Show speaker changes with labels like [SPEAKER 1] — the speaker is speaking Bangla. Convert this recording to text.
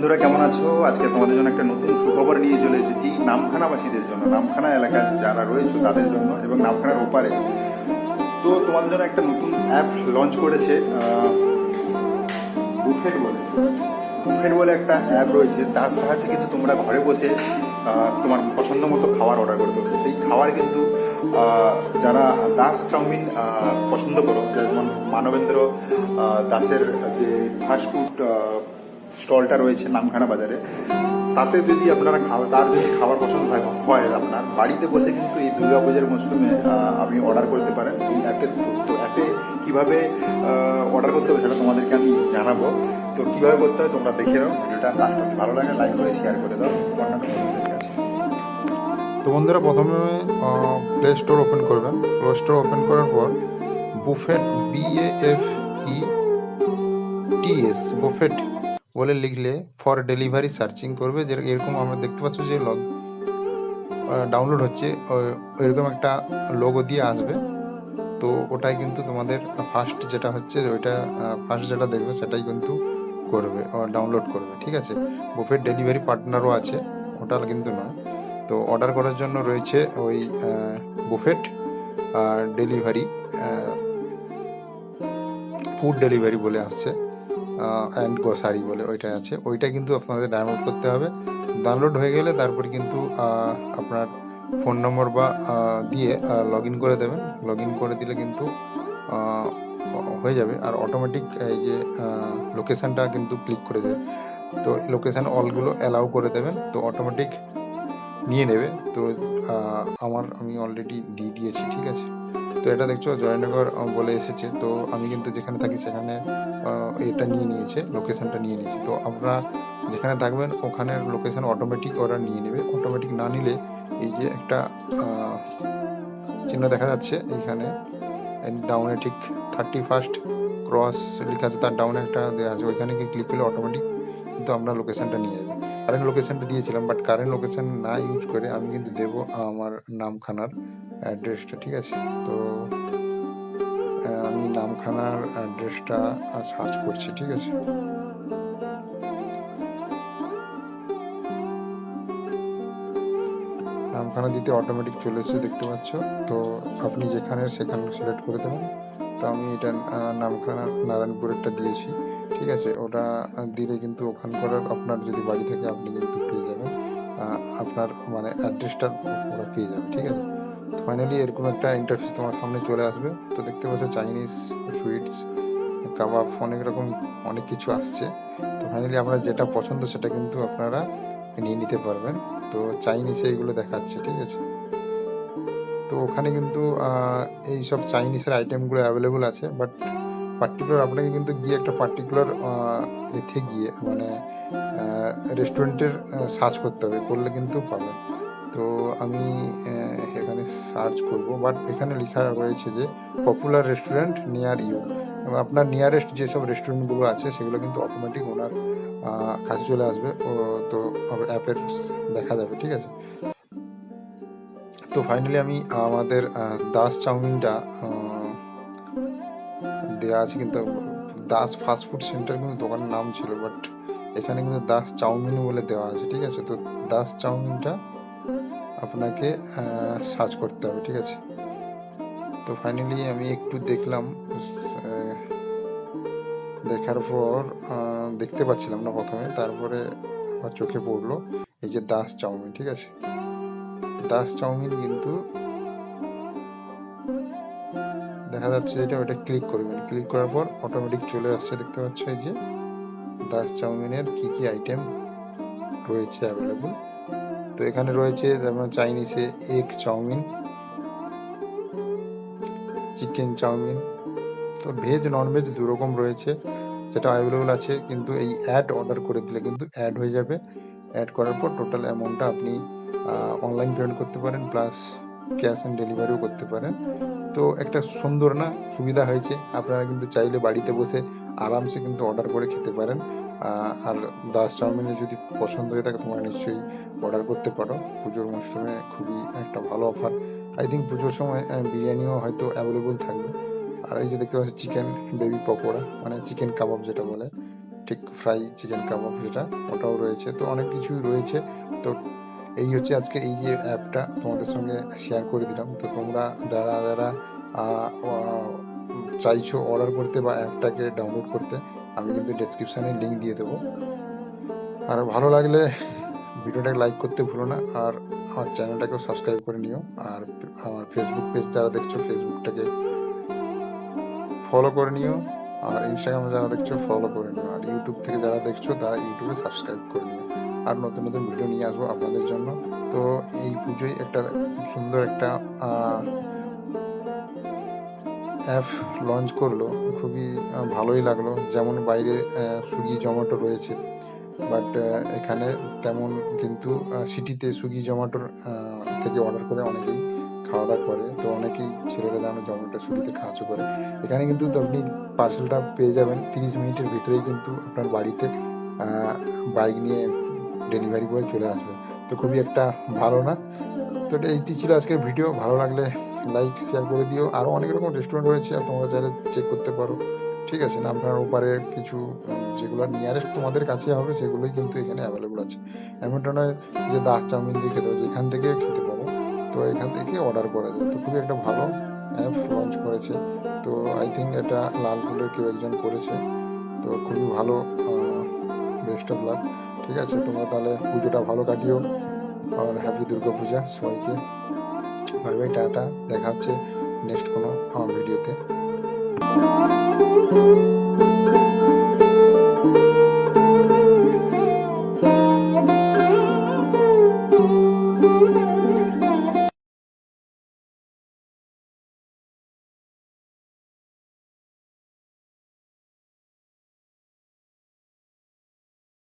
[SPEAKER 1] বন্ধুরা কেমন আছো? আজকে তোমাদের জন্য একটা নতুন সুখবর নিয়ে চলে এসেছি নামখানাবাসীদের জন্য, নামখানা এলাকার যারা রয়েছে তাদের জন্য এবং নামখানার ওপারে। তো তোমাদের জন্য একটা নতুন অ্যাপ লঞ্চ করেছে বুফেট বলে। বুফেট বলে একটা অ্যাপ রয়েছে, তার সাহায্যে কিন্তু তোমরা ঘরে বসে তোমার পছন্দ মতো খাবার অর্ডার করতে পারো। সেই খাবার কিন্তু যারা দাস চাউমিন পছন্দ করো, যেমন মানবেন্দ্র দাসের যে ফাস্টফুড স্টলটা রয়েছে নামখানা বাজারে, তাতে যদি আপনারা তার যদি খাবার পছন্দ হয় আপনার বাড়িতে বসে কিন্তু এই দুর্গাপূজার মরশুমে আপনি অর্ডার করতে পারেন এই অ্যাপের। তো অ্যাপে কীভাবে অর্ডার করতে হবে সেটা তোমাদেরকে আমি জানাবো। তো কীভাবে করতে হবে তোমরা দেখে নাও ভিডিওটা, লাস্ট ভালো লাগে লাইক করে শেয়ার করে দাও অন্যান্য বন্ধুদের কাছে।
[SPEAKER 2] তো বন্ধুরা, প্রথমে প্লে স্টোর ওপেন করবেন। প্লে স্টোর ওপেন করার পর বুফেট BAFETS বুফেট বলে লিখলে ফর ডেলিভারি সার্চিং করবে। যে এরকম আমরা দেখতে পাচ্ছ যে ডাউনলোড হচ্ছে, এরকম একটা লোগো দিয়ে আসবে। তো ওটাই কিন্তু তোমাদের ফার্স্ট যেটা হচ্ছে, ওইটা ফার্স্ট যেটা দেখবে সেটাই কিন্তু করবে, ডাউনলোড করবে। ঠিক আছে, বুফেট ডেলিভারি পার্টনারও আছে, ওটা কিন্তু নয়। তো অর্ডার করার জন্য রয়েছে ওই বুফেট ডেলিভারি, ফুড ডেলিভারি বলে আসছে, অ্যান্ড গ্রসারি বলে ওইটা আছে। ওইটা কিন্তু আপনাদের ডাউনলোড করতে হবে। ডাউনলোড হয়ে গেলে তারপরে কিন্তু আপনার ফোন নম্বর বা দিয়ে লগ ইন করে দেবেন। লগ ইন করে দিলে কিন্তু হয়ে যাবে। আর অটোমেটিক এই যে লোকেশানটা কিন্তু ক্লিক করে দেবে। তো লোকেশান অলগুলো অ্যালাউ করে দেবেন, তো অটোমেটিক নিয়ে নেবে। তো আমি অলরেডি দিয়ে দিয়েছি। ঠিক আছে, তো এটা দেখছো জয়নগর বলে এসেছে। তো আমি কিন্তু যেখানে থাকি সেখানে এটা নিয়ে নিয়েছে, লোকেশানটা নিয়ে নিয়েছে। তো আপনারা যেখানে থাকবেন ওখানের লোকেশান অটোমেটিক ওরা নিয়ে নেবে। অটোমেটিক না নিলে এই যে একটা চিহ্ন দেখা যাচ্ছে এইখানে ডাউনে, ঠিক 31st ক্রস লেখা আছে, তার ডাউনে একটা দেওয়া আছে, ওইখানে কি ক্লিক করলে অটোমেটিক কিন্তু আমরা লোকেশানটা নিয়ে যাবে। কারেন্ট লোকেশানটা দিয়েছিলাম, বাট কারেন্ট লোকেশান না ইউজ করে আমি কিন্তু দেবো আমার নামখানার অ্যাড্রেসটা। ঠিক আছে, তো আমি নামখানার অ্যাড্রেসটা সার্চ করছি। ঠিক আছে, নামখানা দিতে অটোমেটিক চলে এসেছে, দেখতে পাচ্ছ। তো আপনি যেখানে সেখানে সিলেক্ট করে দেবেন। তো আমি এটা নামখানা নারায়ণপুরেরটা দিয়েছি। ঠিক আছে, ওটা দিলে কিন্তু ওখানকার আপনার যদি বাড়ি থাকে আপনি কিন্তু পেয়ে যাবেন, আপনার মানে অ্যাড্রেসটা ওরা পেয়ে যাবে। ঠিক আছে, ফাইনালি এরকম একটা ইন্টারফেস তোমার সামনে চলে আসবে। তো দেখতে পাচ্ছ চাইনিজ সুইটস, কাবাব, অনেক কিছু আসছে। তো ফাইনালি আপনার যেটা পছন্দ সেটা কিন্তু আপনারা নিয়ে নিতে পারবেন। তো চাইনিজে এইগুলো দেখাচ্ছে। ঠিক আছে, তো ওখানে কিন্তু এই সব চাইনিজের আইটেমগুলো অ্যাভেলেবল আছে, বাট পার্টিকুলার আপনাকে কিন্তু গিয়ে একটা পার্টিকুলার এতে গিয়ে মানে রেস্টুরেন্টের সার্চ করতে হবে, করলে কিন্তু পাবেন। তো আমি এখানে সার্চ করব, বাট এখানে লেখা রয়েছে যে পপুলার রেস্টুরেন্ট নিয়ার ইউ। আপনার নিয়ারেস্ট যেসব রেস্টুরেন্টগুলো আছে সেগুলো কিন্তু অটোমেটিক ওনার কাছে চলে আসবে। তো অ্যাপের দেখা যাবে। ঠিক আছে, তো ফাইনালি আমি আমাদের দাস চাউমিনটা দেওয়া আছে, কিন্তু দাস ফাস্টফুড সেন্টার কিন্তু দোকানের নাম ছিল, বাট এখানে কিন্তু দাস চাউমিন বলে দেওয়া আছে। ঠিক আছে, তো দাস চাউমিনটা আপনাকে সার্চ করতে হবে। ঠিক আছে, তো ফাইনালি আমি একটু দেখলাম, দেখার পর দেখতে পাচ্ছিলাম না প্রথমে, তারপরে আমার চোখে পড়লো এই যে দাস চাউমিন। ঠিক আছে, দাস চাউমিন কিন্তু দেখা যাচ্ছে যেটা, ওটা ক্লিক করবেন। ক্লিক করার পর অটোমেটিক চলে আসছে, দেখতে পাচ্ছ এই যে দাস চাউমিনের কি কি আইটেম রয়েছে অ্যাভেলেবল। তো এখানে রয়েছে যেমন চাইনিজে এগ চাউমিন, চিকেন চাউমিন, তো ভেজ ননভেজ দুরকম রয়েছে, যেটা অ্যাভেলেবল আছে। কিন্তু এই অ্যাড অর্ডার করে দিলে কিন্তু অ্যাড হয়ে যাবে। অ্যাড করার পর টোটাল অ্যামাউন্টটা আপনি অনলাইন পেমেন্ট করতে পারেন, প্লাস ক্যাশ অন ডেলিভারিও করতে পারেন। তো একটা সুন্দর না সুবিধা হয়েছে, আপনারা কিন্তু চাইলে বাড়িতে বসে আরামসে কিন্তু অর্ডার করে খেতে পারেন। আর দাস চাউমিনে যদি পছন্দ হয়ে থাকে তোমরা নিশ্চয়ই অর্ডার করতে পারো। পুজোর মরশুমে খুবই একটা ভালো অফার। আই থিঙ্ক পুজোর সময় বিরিয়ানিও হয়তো অ্যাভেলেবল থাকবে। আর এই যে দেখতে পাচ্ছি চিকেন বেবি পকোড়া, মানে চিকেন কাবাব যেটা বলে, ঠিক ফ্রাই চিকেন কাবাব যেটা, ওটাও রয়েছে। তো অনেক কিছুই রয়েছে। তো এই হচ্ছে আজকে এই যে অ্যাপটা তোমাদের সঙ্গে শেয়ার করে দিলাম। তো তোমরা যারা যারা চাইছো অর্ডার করতে বা অ্যাপটাকে ডাউনলোড করতে, আমি কিন্তু ডেসক্রিপশানে লিঙ্ক দিয়ে দেবো। আর ভালো লাগলে ভিডিওটাকে লাইক করতে ভুলো না, আর আমার চ্যানেলটাকেও সাবস্ক্রাইব করে নিও। আর আমার ফেসবুক পেজ যারা দেখছো, ফেসবুকটাকে ফলো করে নিও। আর ইনস্টাগ্রামে যারা দেখছো ফলো করে নিও। আর ইউটিউব থেকে যারা দেখছো তারা ইউটিউবে সাবস্ক্রাইব করে নিও। আর নতুন নতুন ভিডিও নিয়ে আসবো আপনাদের জন্য। তো এই পুজোয় একটা সুন্দর একটা অ্যাপ লঞ্চ করলো, খুবই ভালোই লাগলো। যেমন বাইরে সুইগি জোম্যাটো রয়েছে, বাট এখানে তেমন কিন্তু সিটিতে সুইগি জোম্যাটোর থেকে অর্ডার করে অনেকেই খাওয়া দাওয়া করে। তো অনেকেই ছেলেরা জানো জোম্যাটো সুইগিতে সাহায্য করে। এখানে কিন্তু আপনি পার্সেলটা পেয়ে যাবেন 30 মিনিটের ভিতরেই, কিন্তু আপনার বাড়িতে বাইক নিয়ে ডেলিভারি বয় চলে আসবে। তো খুবই একটা ভালো না? তো এইটি ছিল আজকের ভিডিও। ভালো লাগলে লাইক শেয়ার করে দিও। আরও অনেক রকম রেস্টুরেন্ট রয়েছে, আর তোমরা চাইলে চেক করতে পারো। ঠিক আছে না, আপনার ওপারে কিছু যেগুলো নিয়ারেস্ট তোমাদের কাছে হবে সেগুলোই কিন্তু এখানে অ্যাভেলেবল আছে। এমনটা নয় যে দাস চাউমিন দিয়ে খেতে হবে, যেখান থেকে খেতে পারো। তো এখান থেকে অর্ডার করা যায়। তো খুবই একটা ভালো অ্যাপ লঞ্চ করেছে। তো আই থিঙ্ক এটা লালপুরের কেউ একজন করেছে। তো খুবই ভালো, বেস্ট অফ লাক। ঠিক আছে, তোমরা তাহলে পুজোটা ভালো কাটিও। আর হ্যাপি দুর্গা পূজা সবাইকে। Bye bye, tata. দেখা হচ্ছে নেক্সট কোনো আমার ভিডিওতে।